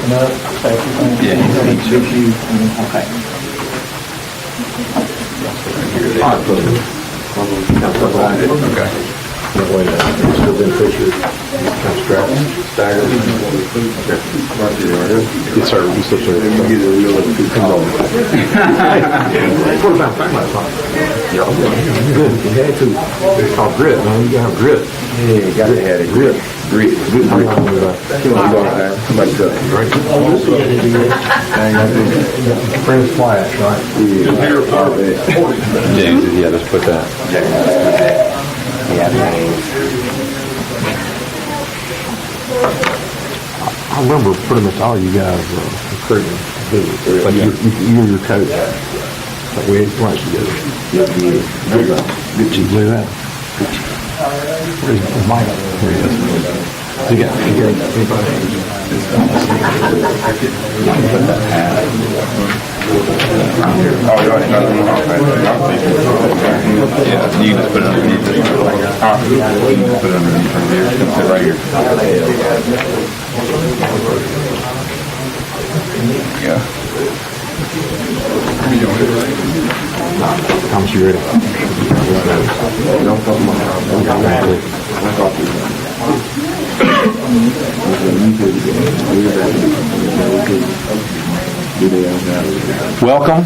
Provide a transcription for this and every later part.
No, Yeah, okay. Okay. That way, still beneficiary, kind of staggered. Yes, sir. You still play it. What about that last night? Yeah, good. You had to. It's called grit, man. You gotta have grit. Yeah, you gotta have it. Grit. Grit. Good grit. Somebody cut. Great. Friends Flash, right? James, yeah, let's put that. Yeah, I remember pretty much all you guys recruiting. Like you and your coach. Like we ate lunch together. Good. Did you do that? Where's Mike? Here he is. You got anybody? Yeah, you can just put it underneath this. You can put it underneath from here. It's right here. Yeah. Thomas, you ready? Welcome.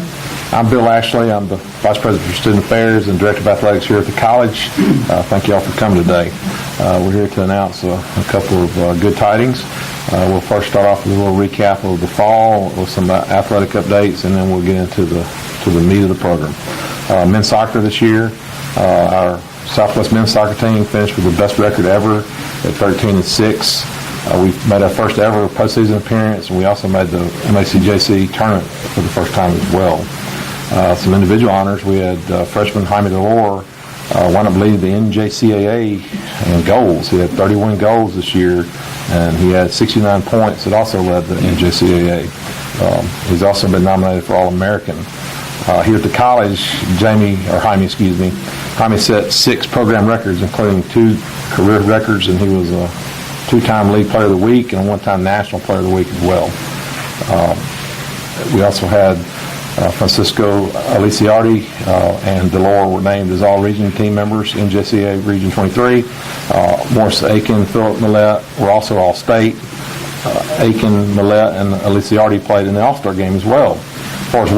I'm Bill Ashley. I'm the Vice President for Student Affairs and Director of Athletics here at the college. Thank you all for coming today. We're here to announce a couple of good tidings. We'll first start off with a little recap of the fall with some athletic updates, and then we'll get into the meat of the program. Men's soccer this year, our Southwest men's soccer team finished with the best record ever at 13-6. We made our first ever postseason appearance, and we also made the MACJC tournament for the first time as well. Some individual honors. We had freshman Jaime Delore wound up leading the NJCAA in goals. He had 31 goals this year, and he had 69 points. It also led the NJCAA. He's also been nominated for All-American. Here at the college, Jaime set 6 program records, including 2 career records, and he was a 2-time League Player of the Week and a 1-time National Player of the Week as well. We also had Francisco Aliciardi and Delore were named as all-region team members in JCA Region 23. Morris Aiken, Philip Millette were also all-state. Aiken, Millette, and Aliciardi played in the All-Star game as well. As far as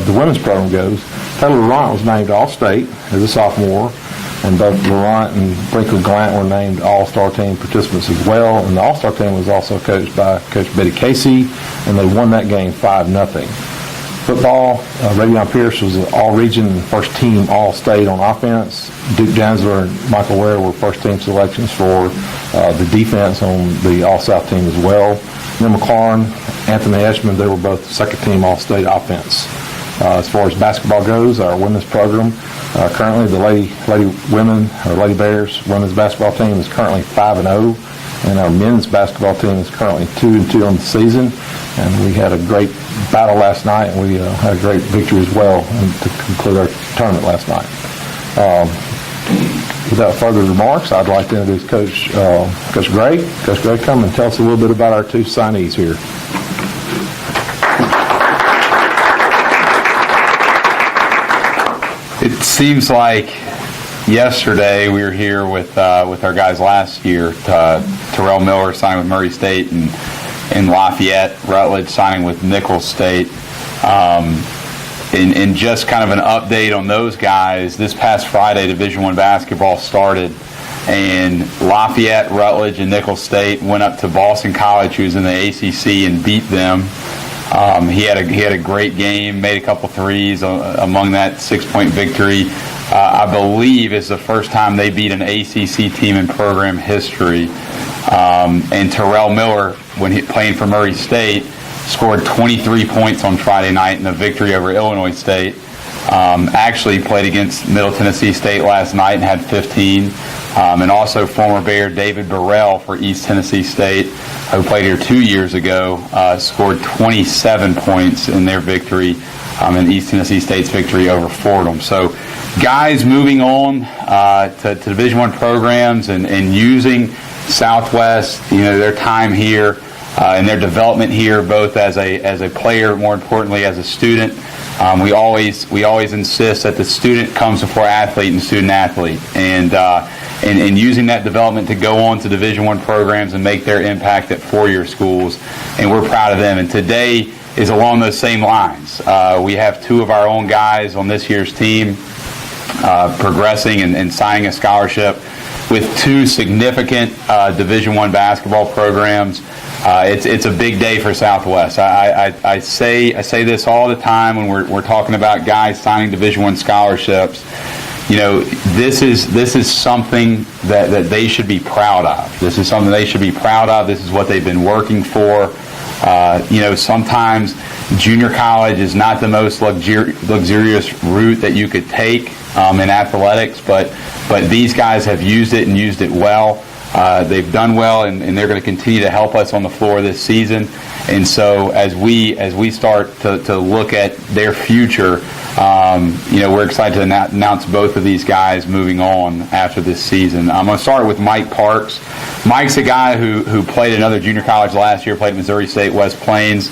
the women's program goes, Taylor Laurent was named All-State as a sophomore, and both Laurent and Brinkley Glant were named All-Star team participants as well. And the All-Star team was also coached by Coach Betty Casey, and they won that game 5-0. Football, Radeon Pierce was an all-region first-team All-State on offense. Duke Jansler and Michael Ware were first-team selections for the defense on the All-South team as well. Neil McLaurin, Anthony Eschman, they were both second-team All-State offense. As far as basketball goes, our women's program, currently the Lady Bears women's basketball team is currently 5-0, and our men's basketball team is currently 2-2 on the season. And we had a great battle last night, and we had a great victory as well to conclude our tournament last night. Without further remarks, I'd like to introduce Coach Gray. Coach Gray, come and tell us a little bit about our 2 signees here. It seems like yesterday we were here with our guys last year. Terrell Miller signing with Murray State, and Lafayette Rutledge signing with Nichols State. And just kind of an update on those guys. This past Friday, Division I basketball started, and Lafayette, Rutledge, and Nichols State went up to Boston College, who's in the ACC, and beat them. He had a great game, made a couple threes among that 6-point victory. I believe it's the first time they beat an ACC team in program history. And Terrell Miller, when playing for Murray State, scored 23 points on Friday night in the victory over Illinois State. Actually played against Middle Tennessee State last night and had 15. And also former Bear David Burrell for East Tennessee State, who played here 2 years ago, scored 27 points in their victory, in East Tennessee State's victory over Fordham. So guys moving on to Division I programs and using Southwest, their time here in their development here, both as a player, more importantly as a student. We always insist that the student comes before athlete and student athlete, and using that development to go on to Division I programs and make their impact at four-year schools, and we're proud of them. And today is along those same lines. We have two of our own guys on this year's team progressing and signing a scholarship with two significant Division I basketball programs. It's a big day for Southwest. I say this all the time when we're talking about guys signing Division I scholarships. You know, this is something that they should be proud of. This is something they should be proud of. This is what they've been working for. You know, sometimes junior college is not the most luxurious route that you could take in athletics, but these guys have used it and used it well. They've done well, and they're going to continue to help us on the floor this season. And so as we start to look at their future, you know, we're excited to announce both of these guys moving on after this season. I'm going to start with Mike Parks. Mike's a guy who played another junior college last year, played at Missouri State West Plains,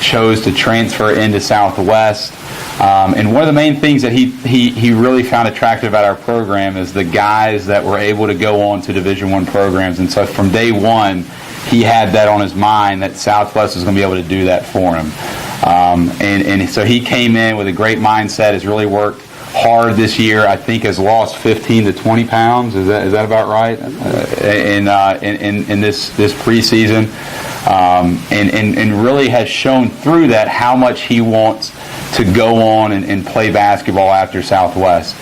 chose to transfer into Southwest. And one of the main things that he really found attractive about our program is the guys that were able to go on to Division I programs. And so from day one, he had that on his mind that Southwest was going to be able to do that for him. And so he came in with a great mindset, has really worked hard this year. I think has lost 15 to 20 pounds. Is that about right? In this preseason, and really has shown through that how much he wants to go on and play basketball after Southwest.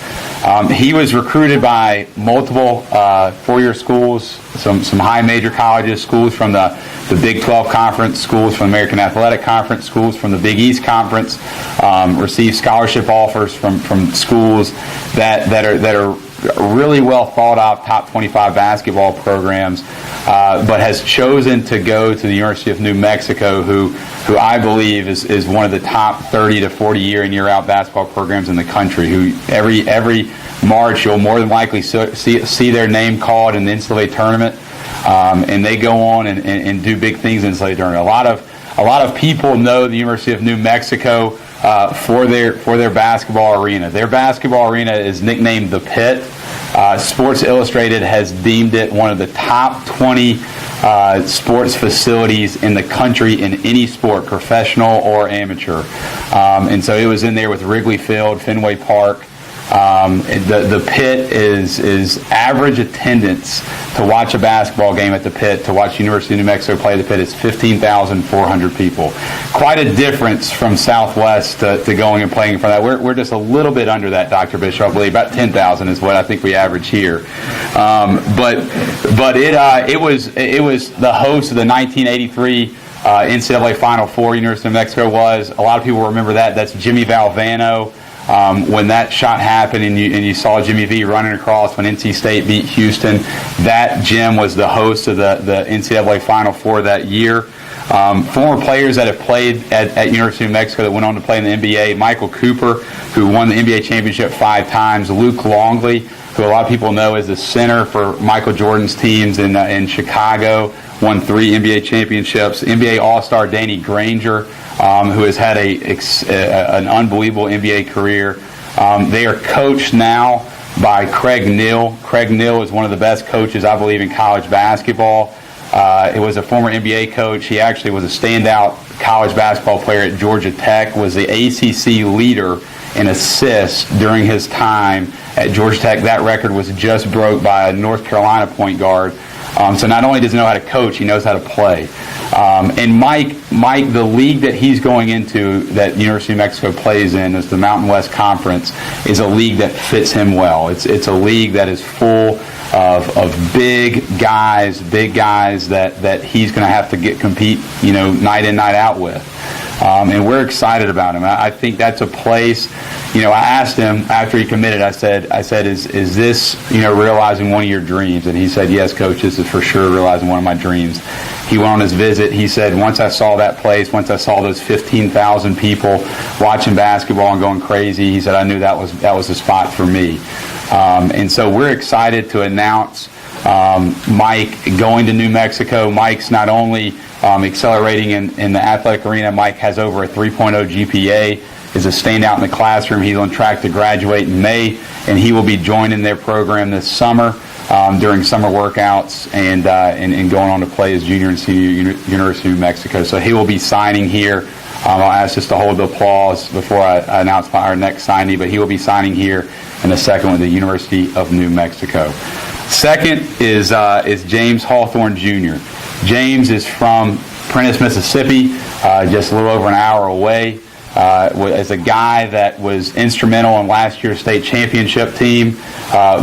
He was recruited by multiple four-year schools, some high major colleges, schools from the Big 12 Conference, schools from the American Athletic Conference, schools from the Big East Conference, received scholarship offers from schools that are really well thought of, top 25 basketball programs, but has chosen to go to the University of New Mexico, who I believe is one of the top 30 to 40 year in year out basketball programs in the country, who every March you'll more than likely see their name called in the NCAA tournament, and they go on and do big things in the NCAA tournament. A lot of people know the University of New Mexico for their basketball arena. Their basketball arena is nicknamed the Pit. Sports Illustrated has deemed it one of the top 20 sports facilities in the country in any sport, professional or amateur. And so it was in there with Wrigley Field, Fenway Park. The Pit is average attendance to watch a basketball game at the Pit, to watch University of New Mexico play the Pit, is 15,400 people. Quite a difference from Southwest to going and playing in front of that. We're just a little bit under that, Dr. Bishop. I believe about 10,000 is what I think we average here. But it was the host of the 1983 NCAA Final Four. University of New Mexico was. A lot of people remember that. That's Jimmy Valvano. When that shot happened and you saw Jimmy V running across when NC State beat Houston, that Jim was the host of the NCAA Final Four that year. Former players that have played at University of New Mexico that went on to play in the NBA, Michael Cooper, who won the NBA championship 5 times, Luke Longley, who a lot of people know as the center for Michael Jordan's teams in Chicago, won 3 NBA championships, NBA All-Star Danny Granger, who has had an unbelievable NBA career. They are coached now by Craig Neal. Craig Neal is one of the best coaches, I believe, in college basketball. He was a former NBA coach. He actually was a standout college basketball player at Georgia Tech, was the ACC leader in assists during his time at Georgia Tech. That record was just broke by a North Carolina point guard. So not only does he know how to coach, he knows how to play. And Mike, the league that he's going into, that University of New Mexico plays in, is the Mountain West Conference, is a league that fits him well. It's a league that is full of big guys that he's going to have to compete, night in, night out with. And we're excited about him. I think that's a place. I asked him after he committed. I said, is this realizing one of your dreams? And he said, yes, coach. This is for sure realizing one of my dreams. He went on his visit. He said, once I saw that place, once I saw those 15,000 people watching basketball and going crazy, he said, I knew that was the spot for me. And so we're excited to announce Mike going to New Mexico. Mike's not only accelerating in the athletic arena, Mike has over a 3.0 GPA, is a standout in the classroom. He's on track to graduate in May, and he will be joining their program this summer during summer workouts and going on to play his junior and senior University of New Mexico. So he will be signing here. I'll ask just to hold the applause before I announce our next signee, but he will be signing here in a second with the University of New Mexico. Second is James Hawthorne Jr. James is from Prentiss, Mississippi, just a little over an hour away. As a guy that was instrumental in last year's state championship team,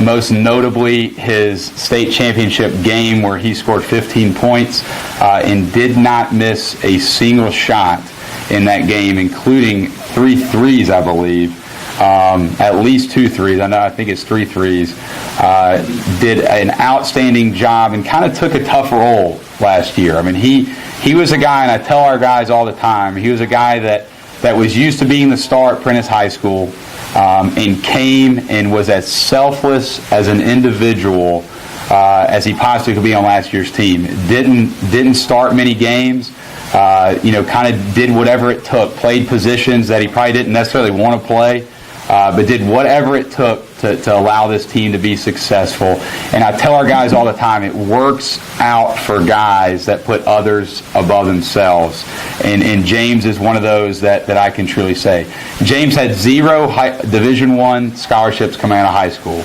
most notably his state championship game where he scored 15 points and did not miss a single shot in that game, including 3 threes, I believe. At least 2 threes. I think it's 3 threes. Did an outstanding job and kind of took a tough role last year. I mean, he was a guy, and I tell our guys all the time, he was a guy that was used to being the star at Prentiss High School and came and was as selfless as an individual as he possibly could be on last year's team. Didn't start many games. Kind of did whatever it took. Played positions that he probably didn't necessarily want to play, but did whatever it took to allow this team to be successful. And I tell our guys all the time, it works out for guys that put others above themselves. And James is one of those that I can truly say. James had 0 Division I scholarships coming out of high school.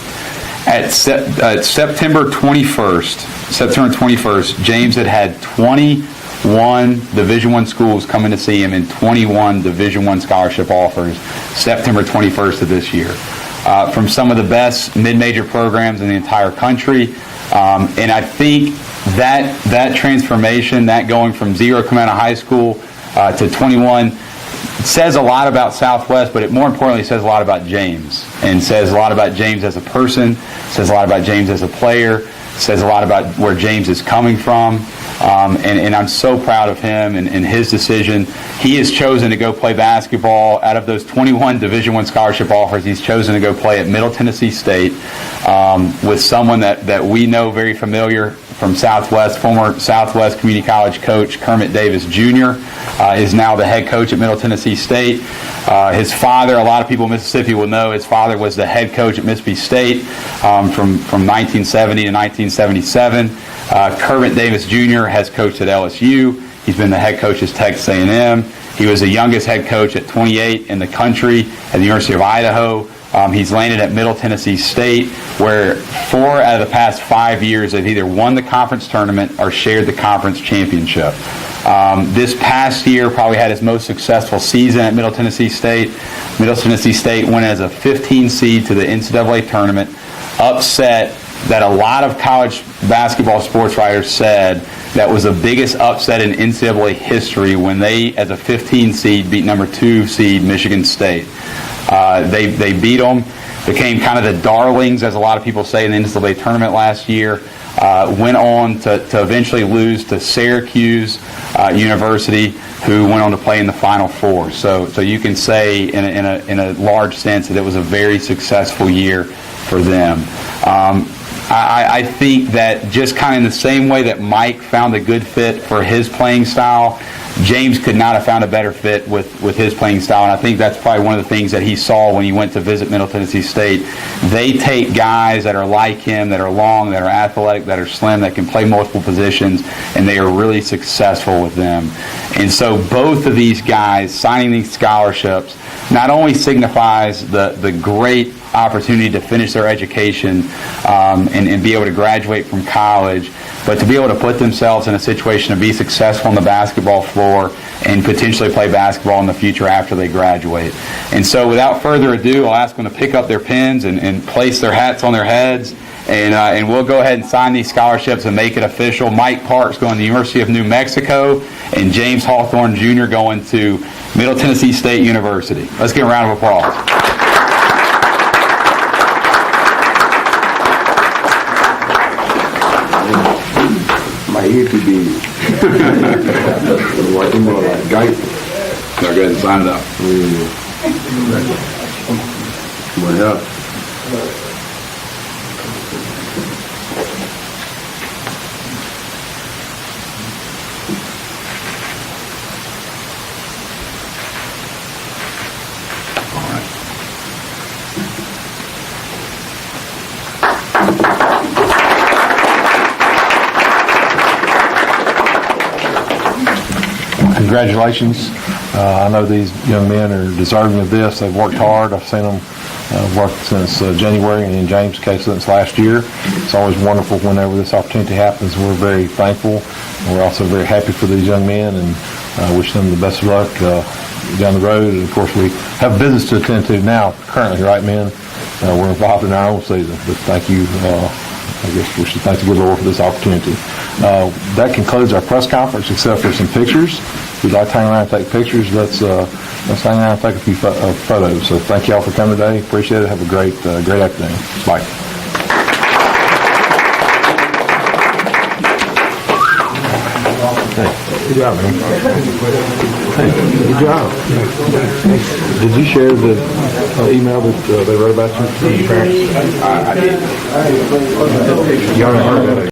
At September 21st, James had 21 Division I schools coming to see him and 21 Division I scholarship offers September 21st of this year. From some of the best mid-major programs in the entire country. And I think that transformation, that going from 0 coming out of high school to 21, says a lot about Southwest, but it more importantly says a lot about James. And says a lot about James as a person, says a lot about James as a player, says a lot about where James is coming from. And I'm so proud of him and his decision. He has chosen to go play basketball. Out of those 21 Division I scholarship offers, he's chosen to go play at Middle Tennessee State with someone that we know very familiar from Southwest, former Southwest Community College coach Kermit Davis Jr. Is now the head coach at Middle Tennessee State. His father, a lot of people in Mississippi will know, his father was the head coach at Mississippi State from 1970 to 1977. Kermit Davis Jr. has coached at LSU. He's been the head coach at Texas A&M. He was the youngest head coach at 28 in the country at the University of Idaho. He's landed at Middle Tennessee State, where 4 out of the past 5 years they've either won the conference tournament or shared the conference championship. This past year probably had his most successful season at Middle Tennessee State. Middle Tennessee State went as a 15 seed to the NCAA tournament, upset that a lot of college basketball sports writers said that was the biggest upset in NCAA history when they, as a 15 seed, beat number 2 seed Michigan State. They beat them, became kind of the darlings, as a lot of people say, in the NCAA tournament last year. Went on to eventually lose to Syracuse University, who went on to play in the Final Four. So you can say in a large sense that it was a very successful year for them. I think that just kind of in the same way that Mike found a good fit for his playing style, James could not have found a better fit with his playing style, and I think that's probably one of the things that he saw when he went to visit Middle Tennessee State. They take guys that are like him, that are long, that are athletic, that are slim, that can play multiple positions, and they are really successful with them. And so both of these guys signing these scholarships not only signifies the great opportunity to finish their education and be able to graduate from college, but to be able to put themselves in a situation to be successful on the basketball floor and potentially play basketball in the future after they graduate. And so without further ado, I'll ask them to pick up their pens and place their hats on their heads, and we'll go ahead and sign these scholarships and make it official. Mike Parks going to the University of New Mexico, and James Hawthorne Jr. going to Middle Tennessee State University. Let's give a round of applause. My ear could be like, like guy. Go ahead and sign it up. What up? congratulations. I know these young men are deserving of this. They've worked hard. I've seen them work since January, and in James' case, since last year. It's always wonderful whenever this opportunity happens. We're very thankful. We're also very happy for these young men, and wish them the best of luck down the road. And of course, we have business to attend to now, currently, right, men? We're involved in our own season, but thank you. I guess we should thank the good Lord for this opportunity. That concludes our press conference, except for some pictures. If you'd like to hang around and take pictures, let's hang around and take a few photos. So thank you all for coming today. Appreciate it. Have a great afternoon. Bye. Good job, man. Hey, good job. Did you share the email that they wrote about you to your parents? I did. You already heard that.